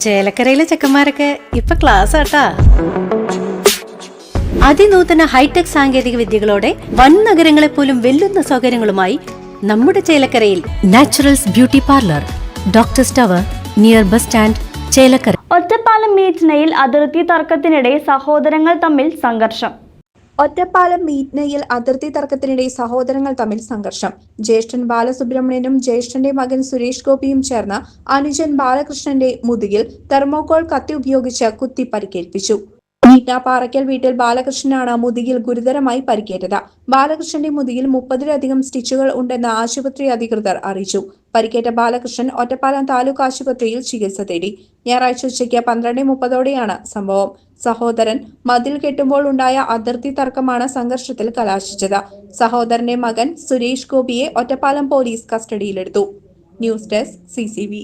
ചേലക്കരയിലെ ചെക്കന്മാരൊക്കെ ഇപ്പൊ ക്ലാസ് ആട്ടാ. അതിനൂതന ഹൈടെക് സാങ്കേതിക വിദ്യകളോടെ വൻ നഗരങ്ങളെ പോലും വെല്ലുന്ന സൗകര്യങ്ങളുമായി നമ്മുടെ ചേലക്കരയിൽ naturals beauty parlour, doctors tower, near bus stand, Chelakkara. Ottapalam മീറ്റ്നയിൽ അതിർത്തി തർക്കത്തിനിടെ സഹോദരങ്ങൾ തമ്മിൽ സംഘർഷം. ഒറ്റപ്പാലം മീറ്റ്നയിൽ അതിർത്തി തർക്കത്തിനിടെ സഹോദരങ്ങൾ തമ്മിൽ സംഘർഷം. ജ്യേഷ്ഠൻ ബാലസുബ്രഹ്മണ്യനും ജ്യേഷ്ഠന്റെ മകൻ സുരേഷ് ഗോപിയും ചേർന്ന് അനുജൻ ബാലകൃഷ്ണന്റെ മുതുകിൽ തെർമോകോൾ കത്തി ഉപയോഗിച്ച് കുത്തി പരിക്കേൽപ്പിച്ചു. മീറ്റ്ന പാറയ്ക്കൽ വീട്ടിൽ ബാലകൃഷ്ണനാണ് മുതുകിൽ ഗുരുതരമായി പരിക്കേറ്റത്. ബാലകൃഷ്ണന്റെ മുതുകിൽ 30-ലധികം സ്റ്റിച്ചുകൾ ഉണ്ടെന്ന് ആശുപത്രി അധികൃതർ അറിയിച്ചു. പരിക്കേറ്റ ബാലകൃഷ്ണൻ ഒറ്റപ്പാലം താലൂക്ക് ആശുപത്രിയിൽ ചികിത്സ തേടി. ഞായറാഴ്ച ഉച്ചയ്ക്ക് 12:30 സംഭവം. സഹോദരൻ മതിൽ കെട്ടുമ്പോൾ ഉണ്ടായ അതിർത്തി തർക്കമാണ് സംഘർഷത്തിൽ കലാശിച്ചത്. സഹോദരന്റെ മകൻ സുരേഷ് ഗോപിയെ ഒറ്റപ്പാലം പോലീസ് കസ്റ്റഡിയിലെടുത്തു. News desk CCV.